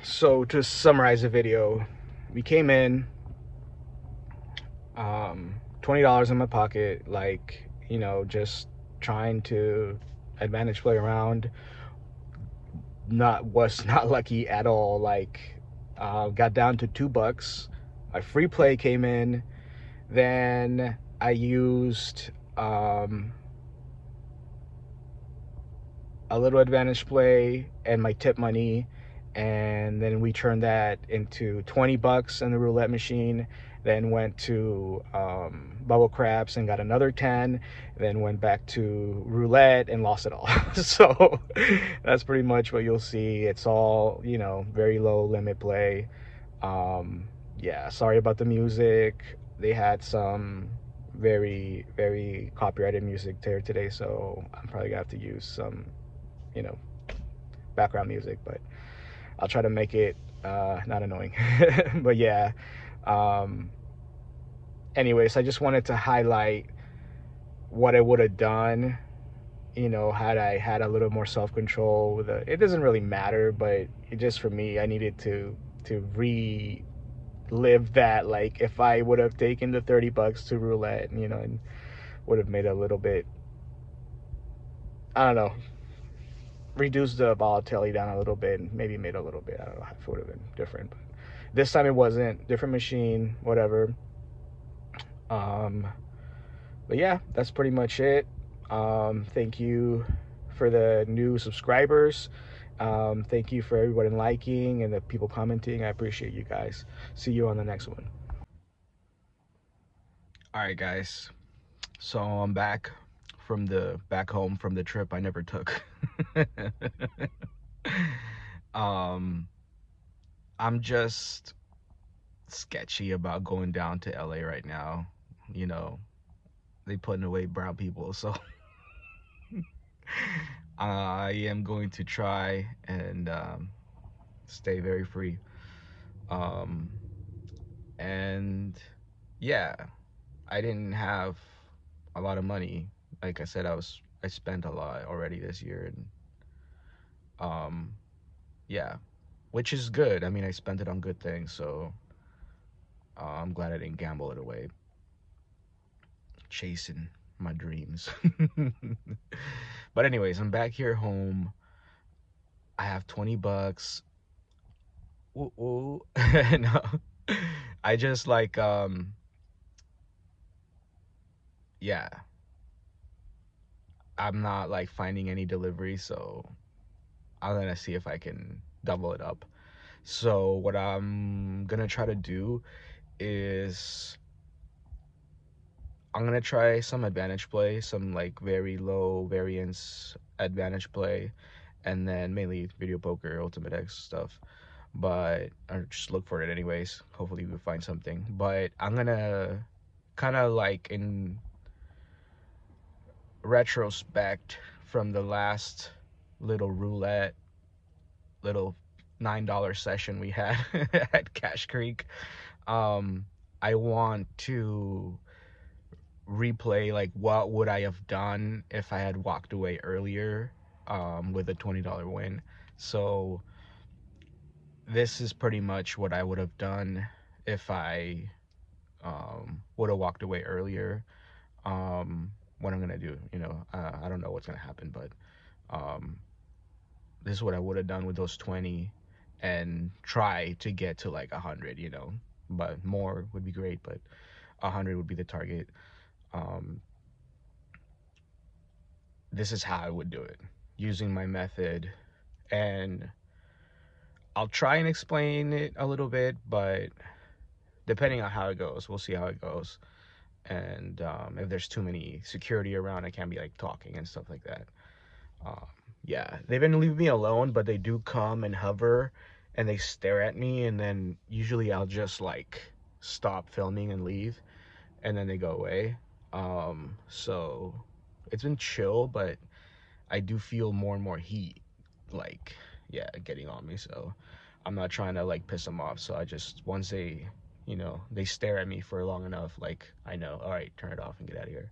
So to summarize the video, we came in, $20 in my pocket, like, just trying to advantage play around. Was not lucky at all. Like, got down to $2. My free play came in. Then I used a little advantage play and my tip money, and then we turned that into $20 in the roulette machine. Then went to bubble craps and got another 10. Then went back to roulette and lost it all. So that's pretty much what you'll see. It's all, very low limit play. Yeah, sorry about the music. They had some very, very copyrighted music there today, so I'm probably gonna have to use some, you know, background music, but I'll try to make it not annoying. But yeah, um, anyways, I just wanted to highlight what I would have done, had I had a little more self control. It doesn't really matter, but it just for me, I needed to relive that. Like if I would have taken the $30 to roulette, and would have made a little bit, I don't know, reduced the volatility down a little bit and maybe made a little bit. I don't know if it would have been different, but this time it wasn't. Different machine, whatever. Um, but yeah, that's pretty much it. Thank you for the new subscribers. Thank you for everybody liking and the people commenting. I appreciate you guys. See you on the next one. All right, guys. So I'm back home from the trip I never took. um, I'm just sketchy about going down to LA right now. You know, they putting away brown people, so I am going to try and stay very free. Um, and yeah, I didn't have a lot of money. Like I said, I spent a lot already this year, and um, yeah, which is good. I mean, I spent it on good things, so I'm glad I didn't gamble it away, chasing my dreams. But anyways, I'm back here home. I have $20. Ooh, ooh. No, I just like yeah. I'm not like finding any delivery, so I'm gonna see if I can double it up. So what I'm gonna try to do is I'm gonna try some advantage play, some like very low variance advantage play, and then mainly video poker, Ultimate X stuff. But I just look for it anyways. Hopefully we find something. But I'm gonna kind of like in retrospect from the last little roulette, little $9 session we had at Cash Creek. Um, I want to replay like what would I have done if I had walked away earlier with a $20 win. So this is pretty much what I would have done if I would have walked away earlier. What I'm gonna do, I don't know what's gonna happen, but um, this is what I would have done with those 20 and try to get to like 100, but more would be great, but 100 would be the target. Um, this is how I would do it using my method, and I'll try and explain it a little bit, but depending on how it goes, we'll see how it goes. And if there's too many security around, I can't be like talking and stuff like that. Um, yeah, they've been leaving me alone, but they do come and hover and they stare at me, and then usually I'll just like stop filming and leave, and then they go away. So it's been chill, but I do feel more and more heat, like, yeah, getting on me. So I'm not trying to like piss them off. So I just, once they stare at me for long enough, like, I know, all right, turn it off and get out of here.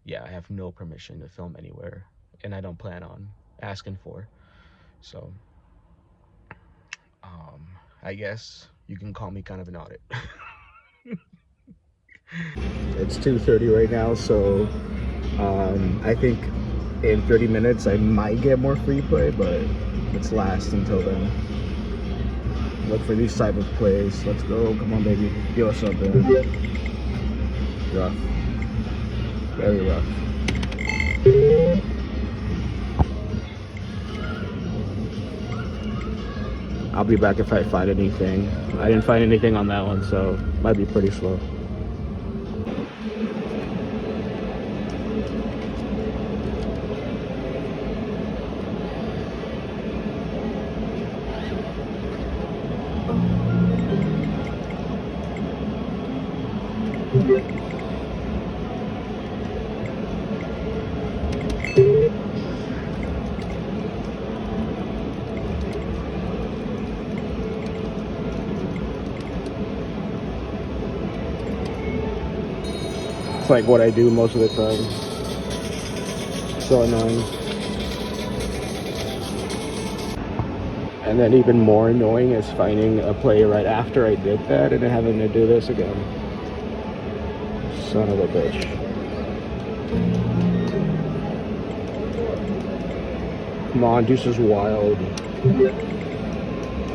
Yeah, I have no permission to film anywhere, and I don't plan on asking for. So I guess you can call me kind of an audit. It's 2:30 right now, so I think in 30 minutes I might get more free play, but let's last until then. Look for these type of plays. Let's go. Come on, baby. Give us something. Rough. Very rough. I'll be back if I find anything. I didn't find anything on that one, so might be pretty slow. It's like what I do most of the time. So annoying. And then even more annoying is finding a play right after I did that and then having to do this again. Son of a bitch. Come on, Deuce is wild.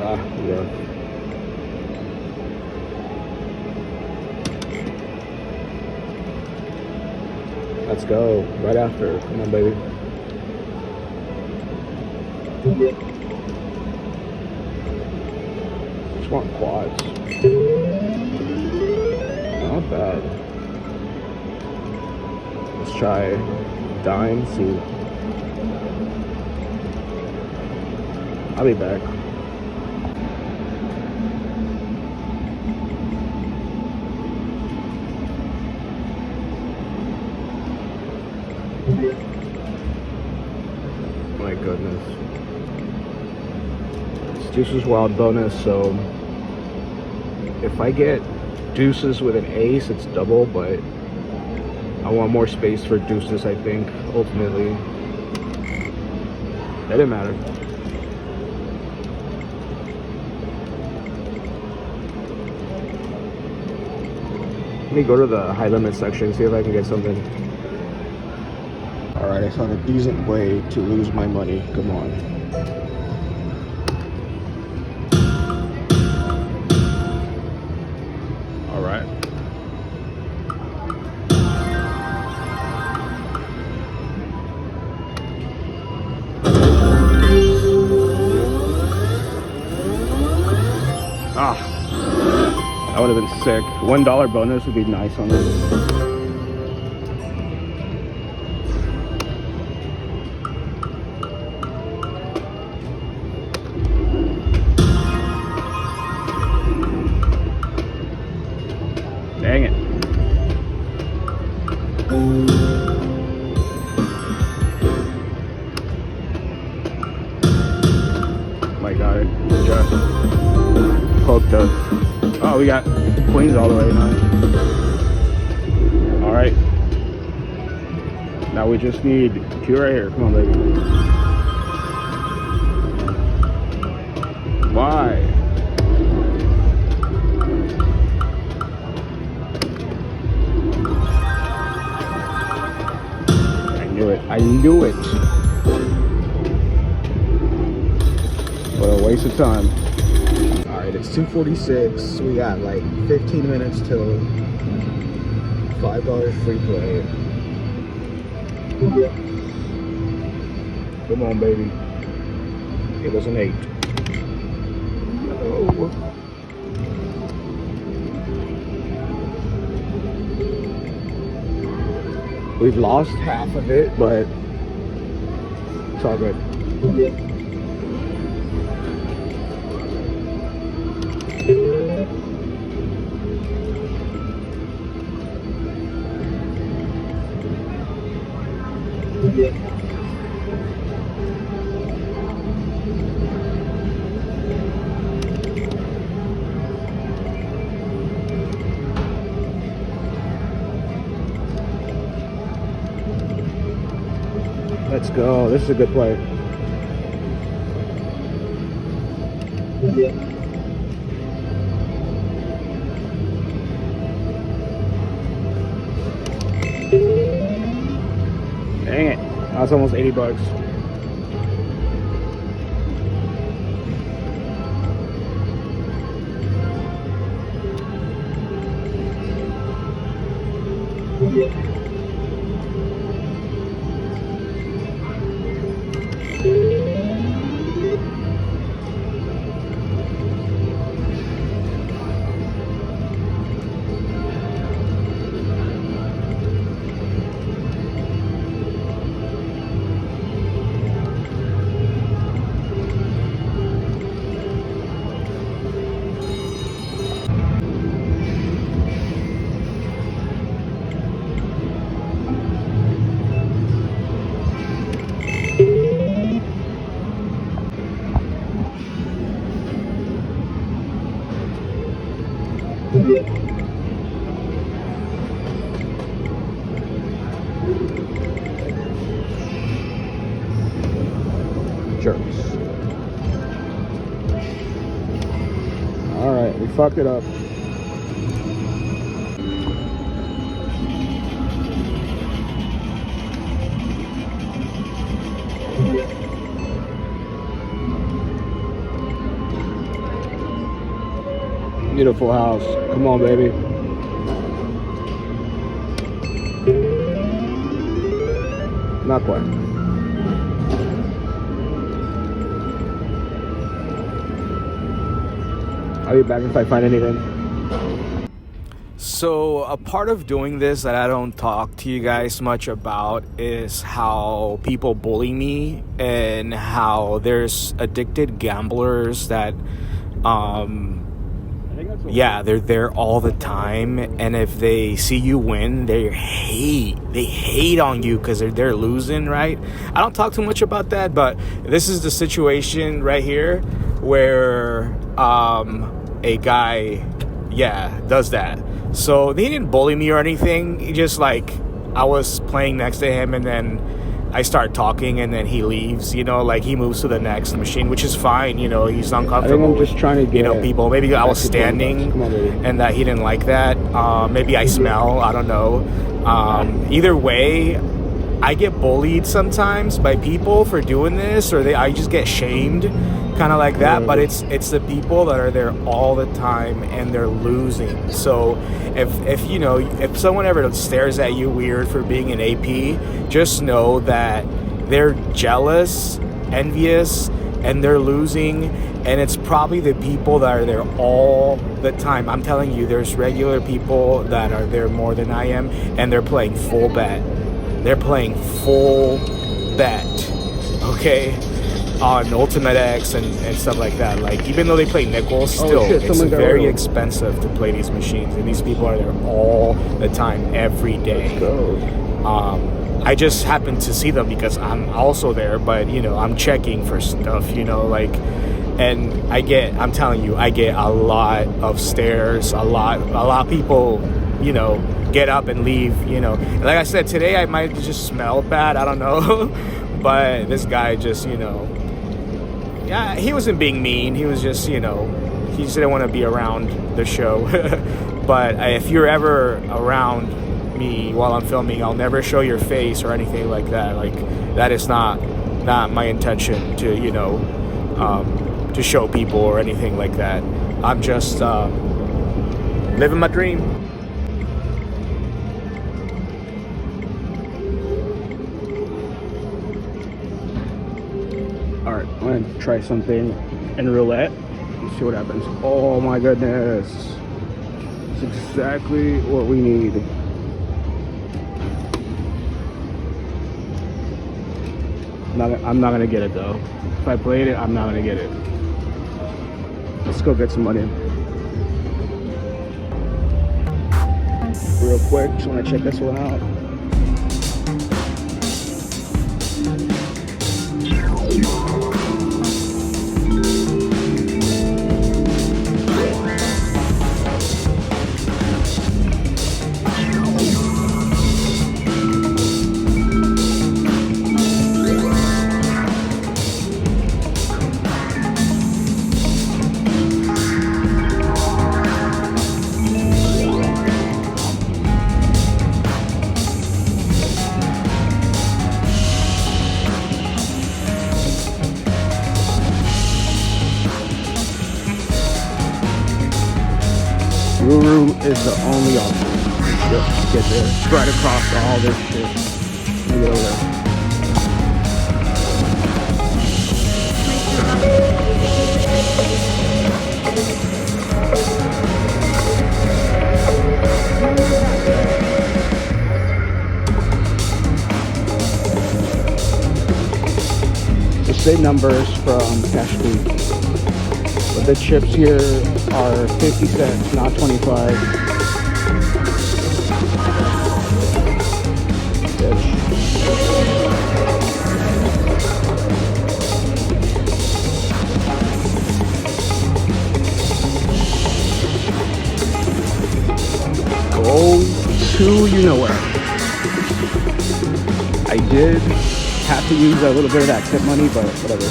Ah, yeah. Let's go. Right after. Come on, baby. Just want quads. Not bad. Let's try dime, see. I'll be back. My goodness. It's Deuces Wild bonus, so if I get deuces with an ace, it's double, but I want more space for deuces, I think, ultimately. That didn't matter. Let me go to the high limit section, see if I can get something. Alright, I found a decent way to lose my money. Come on. Alright. Ah, that would have been sick. $1 bonus would be nice on this. Dang it. My God, just poked us. Oh, we got queens all the way now. All right. Now we just need two right here. Come on, baby. Why? I knew it. What a waste of time. Alright, it's 2:46. We got like 15 minutes till $5 free play. Come on, baby. It was an 8. Oh. We've lost half of it, but it's all good. Let's go. This is a good play. Dang it. That's almost 80 bucks. Jerks. Alright, we fucked it up. Beautiful house. Come on, baby. Not quite. I'll be back if I find anything. So a part of doing this that I don't talk to you guys much about is how people bully me and how there's addicted gamblers that yeah, they're there all the time, and if they see you win, they hate on you because they're losing, right? I don't talk too much about that, but this is the situation right here where a guy, yeah, does that. So they didn't bully me or anything. He just, like, I was playing next to him, and then I start talking, and then he leaves, you know, like he moves to the next machine, which is fine, you know, he's uncomfortable. I think I'm just trying to get, you know, people. Maybe I was standing and that he didn't like that. Maybe I smell, I don't know. Either way, I get bullied sometimes by people for doing this, or I just get shamed, kind of like that. But it's the people that are there all the time and they're losing. So if you know, if someone ever stares at you weird for being an AP, just know that they're jealous, envious, and they're losing. And it's probably the people that are there all the time. I'm telling you, there's regular people that are there more than I am, and they're playing full bet. They're playing full bet, okay, on Ultimate X and stuff like that. Like, even though they play nickels, still, it's very expensive to play these machines. And these people are there all the time, every day. I just happen to see them because I'm also there, but, you know, I'm checking for stuff, you know, like, and I'm telling you, I get a lot of stares, a lot of people, you know, get up and leave, you know. Like I said, today I might just smell bad, I don't know. But this guy just, you know, yeah, he wasn't being mean. He was just, you know, he just didn't want to be around the show. But if you're ever around me while I'm filming, I'll never show your face or anything like that. Like, that is not my intention to, you know, to show people or anything like that. I'm just living my dream. Alright, I'm gonna try something in roulette and see what happens. Oh my goodness. It's exactly what we need. I'm not gonna get it though. If I played it, I'm not gonna get it. Let's go get some money. Real quick, just wanna check this one out. is the only option. Just get there. It's right across all this shit. Let me get over there. The same numbers from Cash Creek, but the chips here are 50 cents, not 25. Go to you know where. I did have to use a little bit of that tip money, but whatever.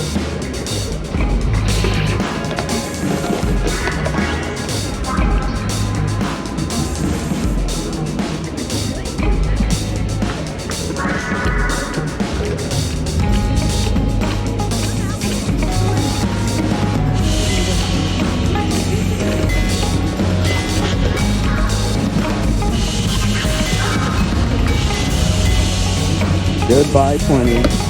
Goodbye 20.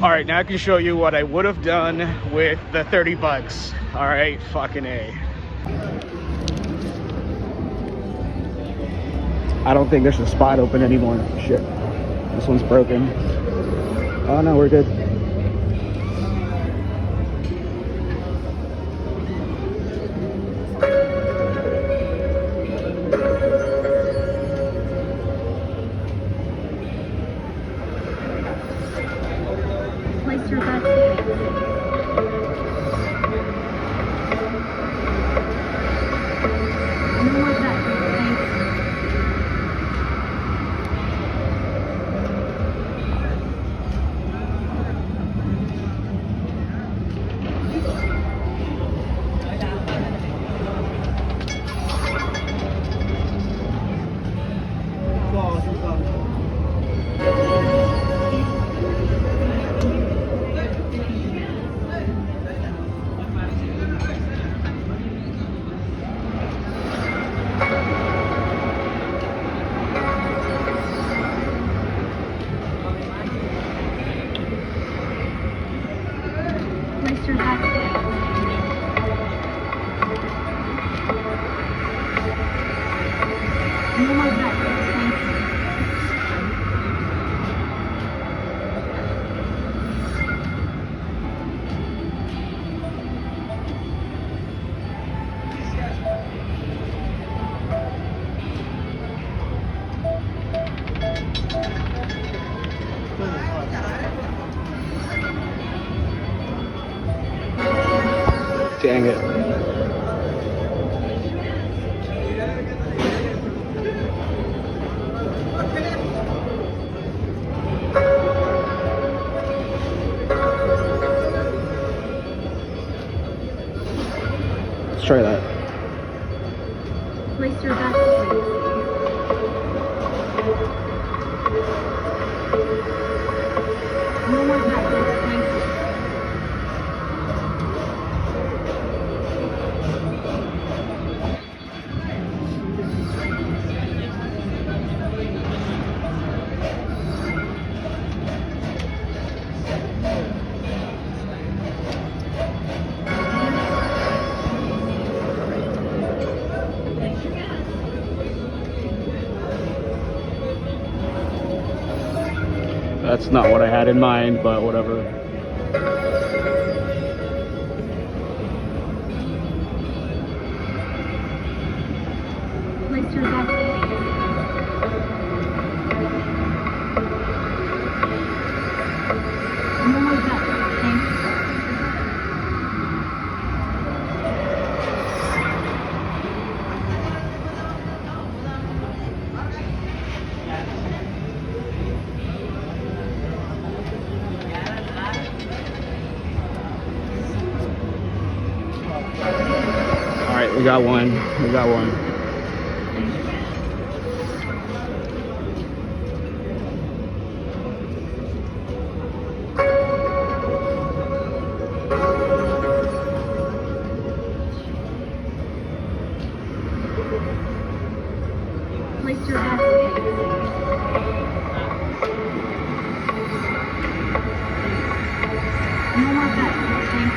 All right, now I can show you what I would have done with the 30 bucks. All right, fucking A. I don't think there's a spot open anymore. Shit. This one's broken. Oh no, we're good. Place your bets. No more bets. Thanks. Place your bets. No more bets. Thanks. Dang it. Let's try that. Place your bets, please. No more bets. Thank you. That's not what I had in mind, but whatever. We got one. We got one. Place your bets. No more bets, okay?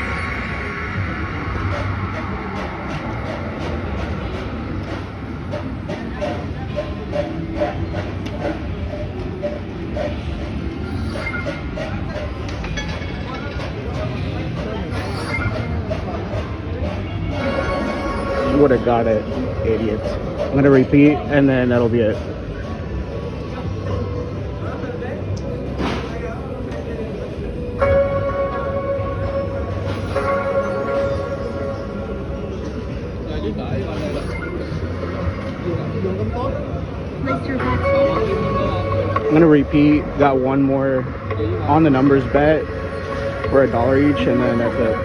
Would have got it, idiots. I'm gonna repeat and then that'll be it. Place your bets. I'm gonna repeat. Got one more on the numbers bet for $1 each, and then that's it.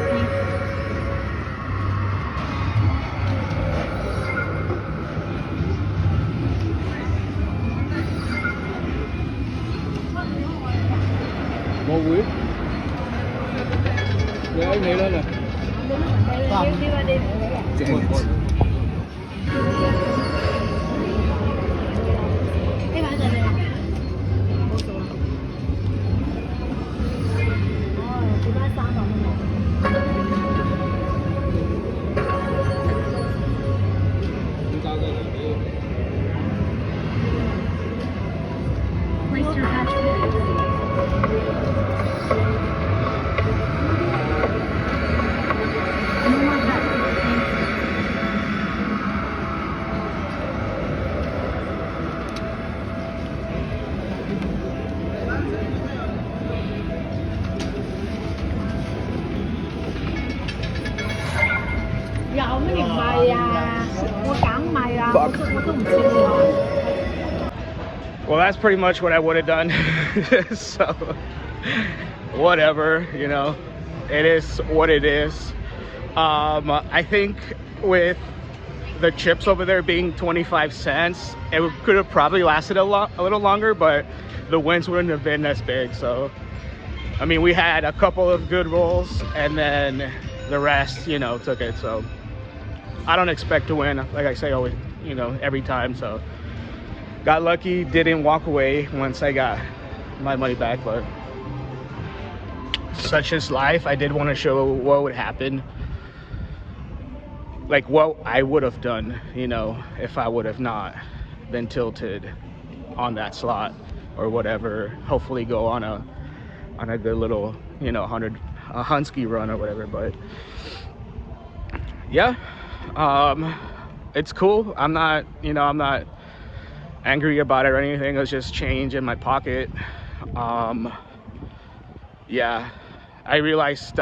Một quý. Để anh lấy lên này. Place your bets. No more bets, okay? Well, that's pretty much what I would have done. So, whatever, you know, it is what it is. I think with the chips over there being 25 cents, it could have probably lasted a little longer, but the wins wouldn't have been as big. So, I mean, we had a couple of good rolls, and then the rest, you know, took it. So, I don't expect to win, like I say always, you know, every time. So, got lucky, didn't walk away once I got my money back, but such is life. I did want to show what would happen, like what I would have done, you know, if I would have not been tilted on that slot or whatever. Hopefully go on a good little, you know, a Hunsky run or whatever. But yeah, it's cool. I'm not angry about it or anything. It was just change in my pocket. Yeah, I realized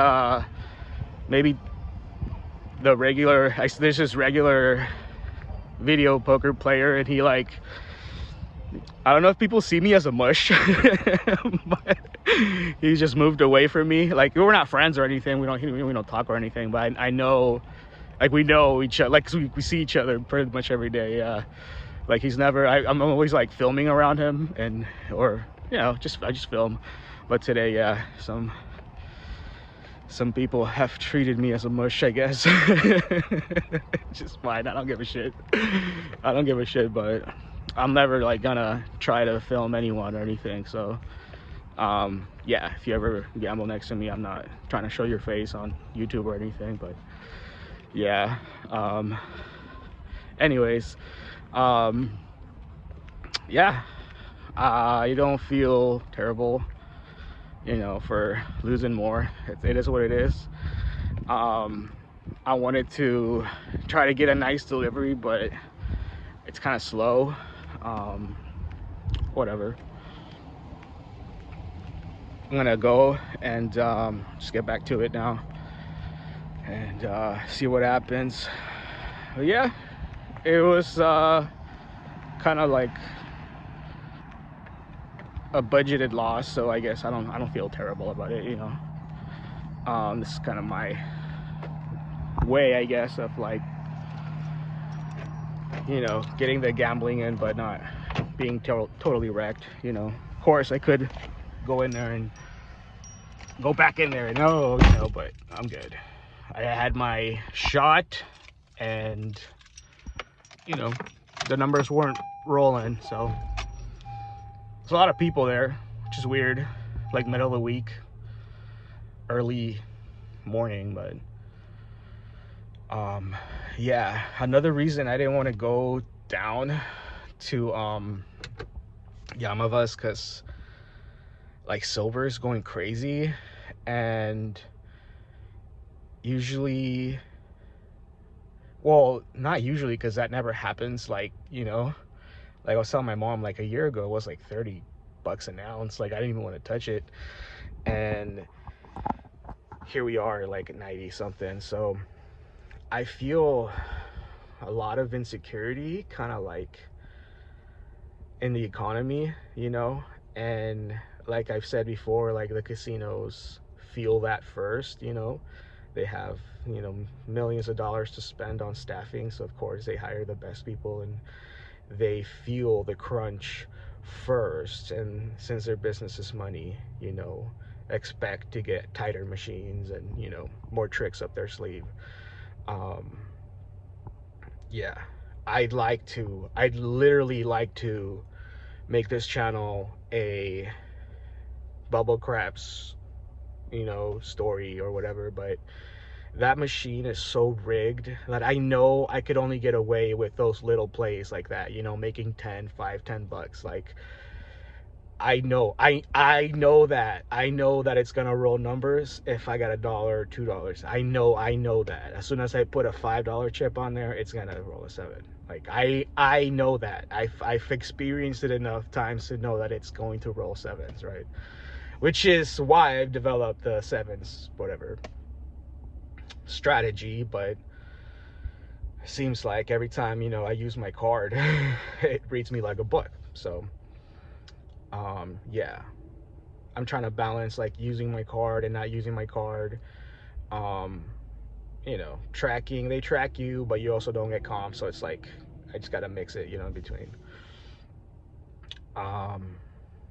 maybe there's this regular video poker player, and he, like, I don't know if people see me as a mush, but he just moved away from me. Like, we're not friends or anything, we don't talk or anything, but I know, like, we know each other, like, we see each other pretty much every day. Yeah, like, he's never, I'm always like filming around him, or you know, I just film. But today, yeah, some people have treated me as a mush, I guess. Just fine. I don't give a shit. I don't give a shit, but I'm never, like, gonna try to film anyone or anything. So yeah, if you ever gamble next to me, I'm not trying to show your face on YouTube or anything. But yeah, anyways, yeah, you don't feel terrible, you know, for losing more. It is what it is. I wanted to try to get a nice delivery, but it's kind of slow. Whatever. I'm gonna go and just get back to it now and see what happens. But yeah, it was kind of like a budgeted loss, so I guess I don't feel terrible about it, you know. This is kind of my way, I guess, of, like, you know, getting the gambling in, but not being totally wrecked, you know. Of course, I could go in there and go back in there and no, you know, but I'm good. I had my shot, and you know, the numbers weren't rolling, so there's a lot of people there, which is weird, like middle of the week, early morning. But yeah, another reason I didn't want to go down to Yamavas, because like silver is going crazy, and usually, well, not usually, because that never happens, like, you know, like I was telling my mom, like a year ago it was like 30 bucks an ounce, like I didn't even want to touch it, and here we are like 90 something. So I feel a lot of insecurity, kind of like in the economy, you know. And like I've said before, like the casinos feel that first, you know. They have, you know, millions of dollars to spend on staffing, so of course they hire the best people, and they feel the crunch first. And since their business is money, you know, expect to get tighter machines and, you know, more tricks up their sleeve. Yeah, I'd literally like to make this channel a bubble craps, you know, story or whatever, but that machine is so rigged that I know I could only get away with those little plays like that, you know, making 10 bucks. Like I know that it's gonna roll numbers if I got $1 or $2. I know that as soon as I put a $5 chip on there, it's gonna roll a 7. Like I know that. I've experienced it enough times to know that it's going to roll 7s, right? Which is why I've developed the 7s whatever strategy. But it seems like every time, you know, I use my card it reads me like a book. So yeah, I'm trying to balance like using my card and not using my card. You know, tracking, they track you, but you also don't get comp, so it's like I just gotta mix it, you know, in between.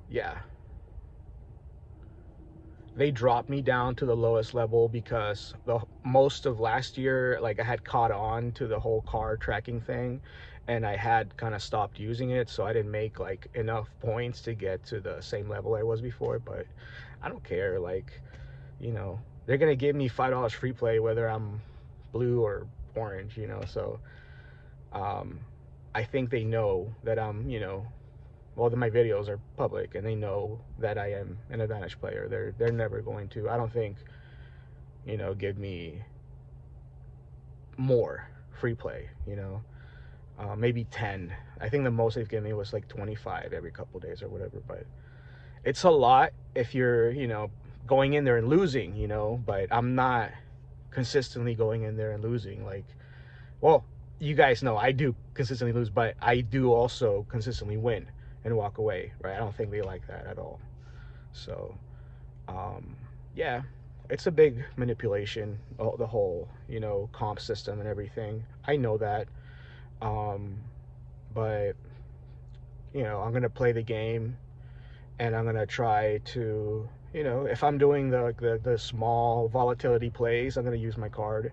Yeah, they dropped me down to the lowest level because most of last year, like I had caught on to the whole card tracking thing, and I had kind of stopped using it, so I didn't make like enough points to get to the same level I was before. But I don't care, like, you know, they're gonna give me $5 free play whether I'm blue or orange, you know. So I think they know that I'm, you know, well, my videos are public and they know that I am an advantage player. They're never going to, I don't think, you know, give me more free play, you know. Maybe 10. I think the most they've given me was like 25 every couple days or whatever. But it's a lot if you're, you know, going in there and losing, you know. But I'm not consistently going in there and losing. Like, well, you guys know I do consistently lose, but I do also consistently win and walk away, right? I don't think they like that at all. So yeah, it's a big manipulation, the whole, you know, comp system and everything. I know that. But you know, I'm gonna play the game, and I'm gonna try to, you know, if I'm doing the small volatility plays, I'm gonna use my card.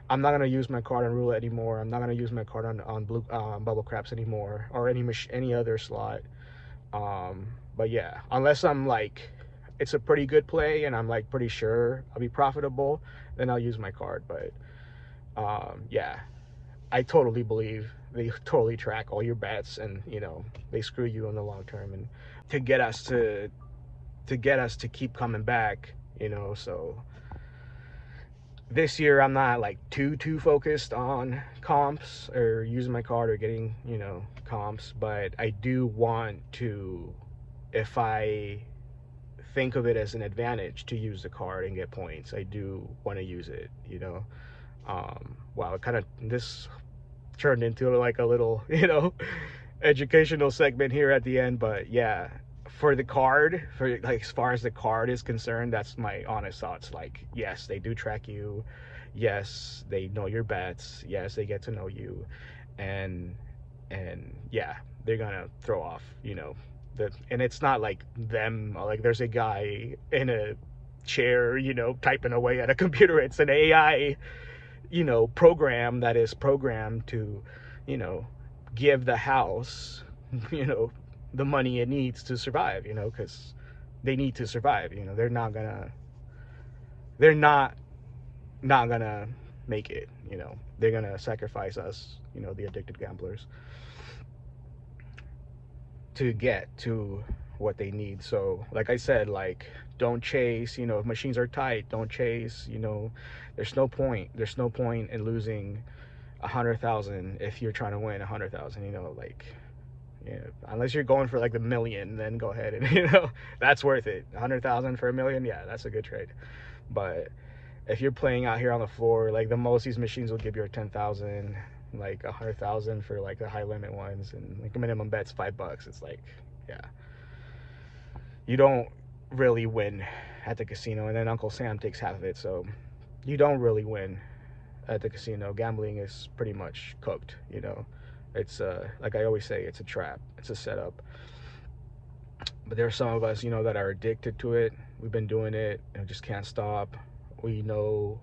I'm not gonna use my card on roulette anymore. I'm not gonna use my card on blue bubble craps anymore, or any other slot. But yeah, unless I'm like, it's a pretty good play and I'm like pretty sure I'll be profitable, then I'll use my card. But yeah, I totally believe they totally track all your bets, and, you know, they screw you in the long term, and to get us to keep coming back, you know. So this year I'm not like too focused on comps or using my card or getting, you know, comps, but I do want to, if I think of it as an advantage to use the card and get points, I do want to use it, you know. Wow, it kind of, this turned into like a little, you know, educational segment here at the end. But yeah, for the card, for like as far as the card is concerned, that's my honest thoughts. Like, yes, they do track you, yes, they know your bets, yes, they get to know you, and and yeah, they're gonna throw off, and it's not like them, like there's a guy in a chair, typing away at a computer. It's an AI, program that is programmed to, give the house, the money it needs to survive, because they need to survive. They're not gonna make it. They're gonna sacrifice us, the addicted gamblers, to get to what they need. So like I said, like, don't chase, if machines are tight, don't chase. There's no point in losing 100,000 if you're trying to win 100,000. Unless you're going for like the million, then go ahead and that's worth it. 100,000 for a million, yeah, that's a good trade. But if you're playing out here on the floor, like the most these machines will give you are 10,000, like 100,000 for like the high limit ones, and like a minimum bet's $5. It's like, yeah, you don't really win at the casino, and then Uncle Sam takes half of it, so you don't really win at the casino. Gambling is pretty much cooked. It's like I always say, it's a trap, it's a setup. But there are some of us, that are addicted to it. We've been doing it and just can't stop. We know,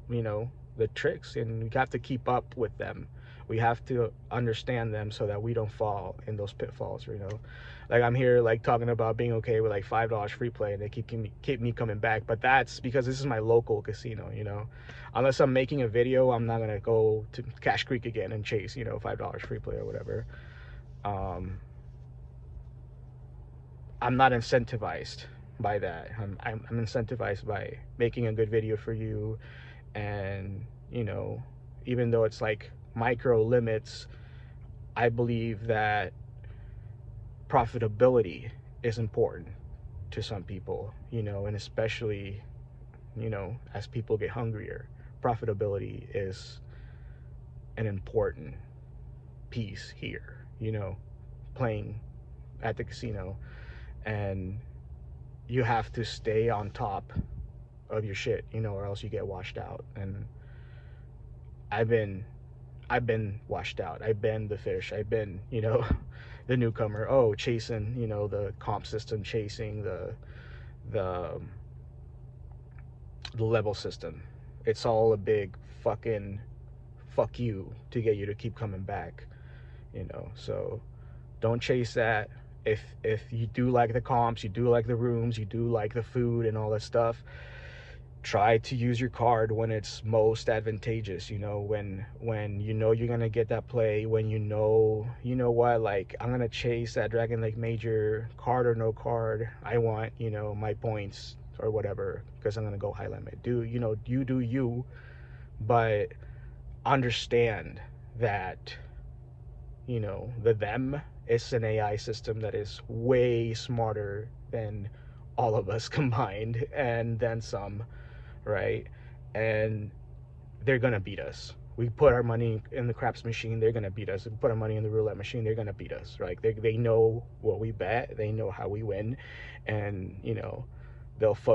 the tricks, and we have to keep up with them. We have to understand them so that we don't fall in those pitfalls. Like I'm here like talking about being okay with like $5 free play, and they keep me coming back. But that's because this is my local casino. Unless I'm making a video, I'm not gonna go to Cache Creek again and chase $5 free play or whatever. I'm not incentivized by that. I'm incentivized by making a good video for you, and even though it's like micro limits, I believe that profitability is important to some people, and especially as people get hungrier, profitability is an important piece here, playing at the casino. And you have to stay on top of your shit, or else you get washed out. And I've been washed out. I've been the fish. I've been, the newcomer. Chasing, the comp system, chasing the level system. It's all a big fucking fuck you to get you to keep coming back, So don't chase that. If you do like the comps, you do like the rooms, you do like the food and all that stuff, try to use your card when it's most advantageous. When you're gonna get that play, when what, like, I'm gonna chase that Dragon Lake Major, card or no card, I want my points or whatever, because I'm gonna go high limit. You do you, but understand that them is an AI system that is way smarter than all of us combined, and then some, right? And they're gonna beat us. We put our money in the craps machine, they're gonna beat us. We put our money in the roulette machine, they're gonna beat us, right? They know what we bet, they know how we win, and they'll fuck